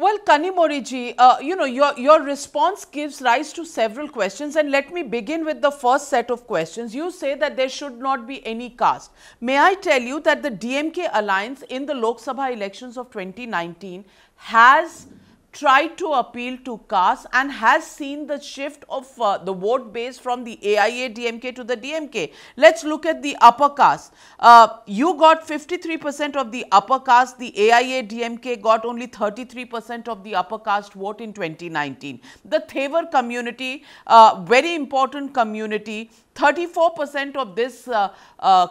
Well, Kanimori your response gives rise to several questions, and let me begin with the first set of questions. You say that there should not be any caste. May I tell you that the DMK alliance in the Lok Sabha elections of 2019 has tried to appeal to caste and has seen the shift of the vote base from the AIA DMK to the DMK. Let's look at the upper caste. You got 53% of the upper caste, the AIA DMK got only 33% of the upper caste vote in 2019. The Thevar community, very important community, 34% of this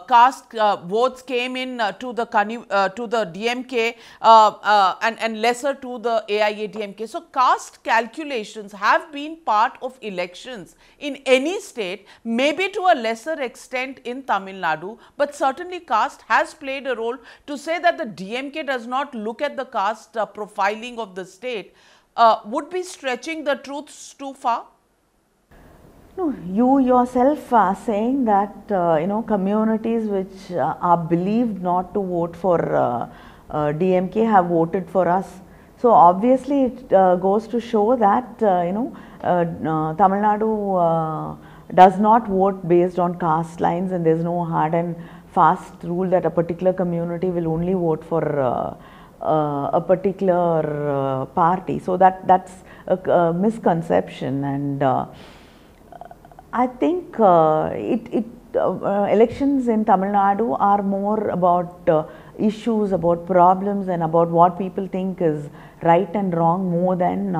caste votes came in to the DMK and lesser to the AIA DMK. So, caste calculations have been part of elections in any state, maybe to a lesser extent in Tamil Nadu, but certainly caste has played a role. To say that the DMK does not look at the caste profiling of the state would be stretching the truths too far. No, you yourself are saying that communities which are believed not to vote for DMK have voted for us. So obviously it goes to show that Tamil Nadu does not vote based on caste lines, and there is no hard and fast rule that a particular community will only vote for a particular party. So that's a misconception, and I think elections in Tamil Nadu are more about issues, about problems, and about what people think is right and wrong more than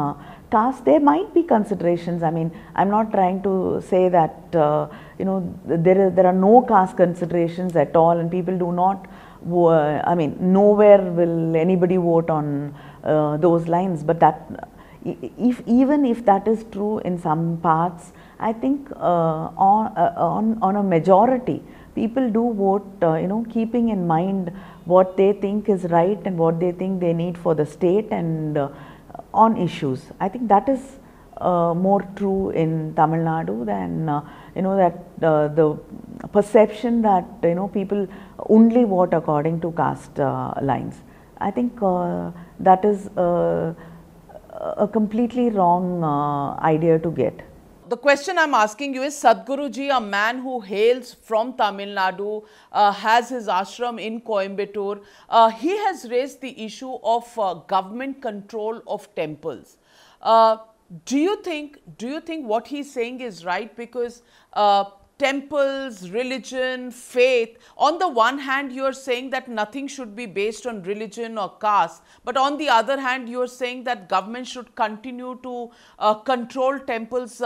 caste. There might be considerations. I mean, I'm not trying to say that there are no caste considerations at all, and people do not. I mean, nowhere will anybody vote on those lines. But that, even if that is true in some parts, I think on a majority, people do vote, keeping in mind what they think is right and what they think they need for the state and on issues. I think that is more true in Tamil Nadu than that the perception that people only vote according to caste lines. I think that is a completely wrong idea to get. The question I'm asking you is, Sadhguruji, a man who hails from Tamil Nadu, has his ashram in Coimbatore, he has raised the issue of government control of temples. Do you think what he's saying is right? Because temples, religion, faith, on the one hand you are saying that nothing should be based on religion or caste, but on the other hand you are saying that government should continue to control temples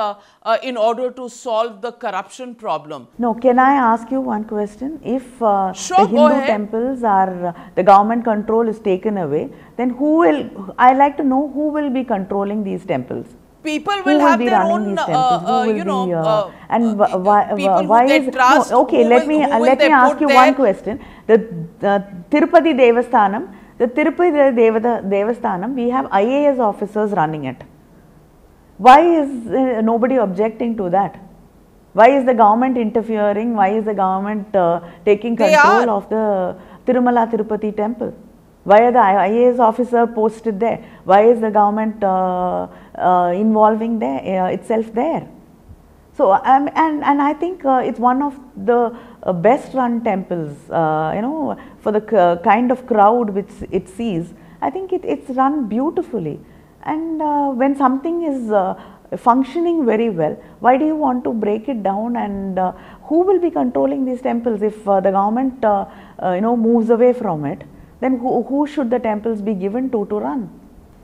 in order to solve the corruption problem. No, can I ask you one question? If sure, the Hindu temples are, the government control is taken away, then who will, I like to know who will be controlling these temples? People will have their own, and why is trust, no, okay? Let me ask you one question. The Tirupati Devasthanam, we have IAS officers running it. Why is nobody objecting to that? Why is the government interfering? Why is the government taking control of the Tirumala Tirupati temple? Why are the IAS officer posted there? Why is the government involving itself there? So and I think it's one of the best run temples. For the kind of crowd which it sees, I think it's run beautifully. And when something is functioning very well, why do you want to break it down? And who will be controlling these temples if the government moves away from it? Then who should the temples be given to run?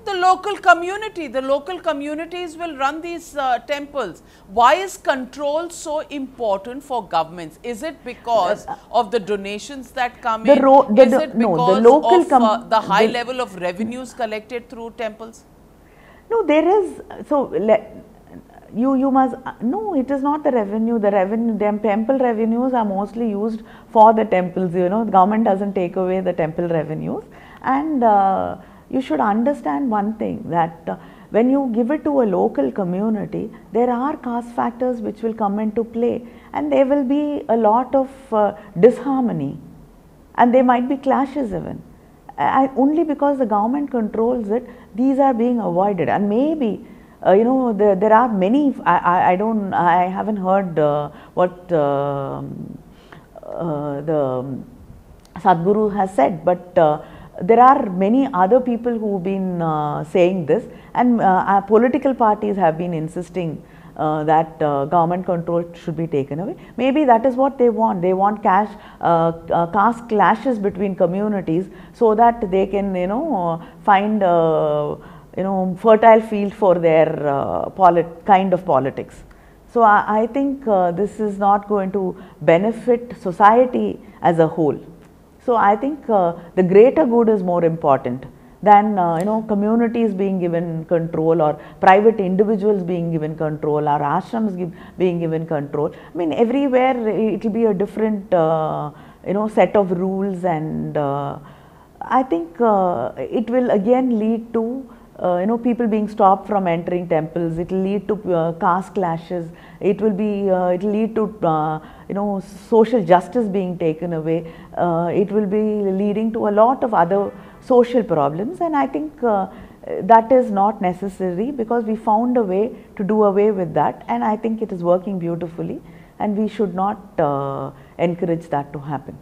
The local community. The local communities will run these temples. Why is control so important for governments? Is it because of the donations that come in? Is it because of the high level of revenues collected through temples? No, there is. So you must, no, it is not the revenue. The temple revenues are mostly used for the temples. The government doesn't take away the temple revenues. And you should understand one thing, that when you give it to a local community, there are caste factors which will come into play, and there will be a lot of disharmony, and there might be clashes even. Only because the government controls it, these are being avoided. And maybe there are many. I haven't heard what the Sadhguru has said, but there are many other people who have been saying this, and our political parties have been insisting that government control should be taken away. Maybe that is what they want. They want caste clashes between communities so that they can find fertile field for their kind of politics. So I think this is not going to benefit society as a whole. So I think the greater good is more important than communities being given control, or private individuals being given control, or ashrams being given control. I mean, everywhere it will be a different set of rules, and I think it will again lead to people being stopped from entering temples. It will lead to caste clashes. It will lead to social justice being taken away. It will be leading to a lot of other social problems, and I think that is not necessary, because we found a way to do away with that, and I think it is working beautifully, and we should not encourage that to happen.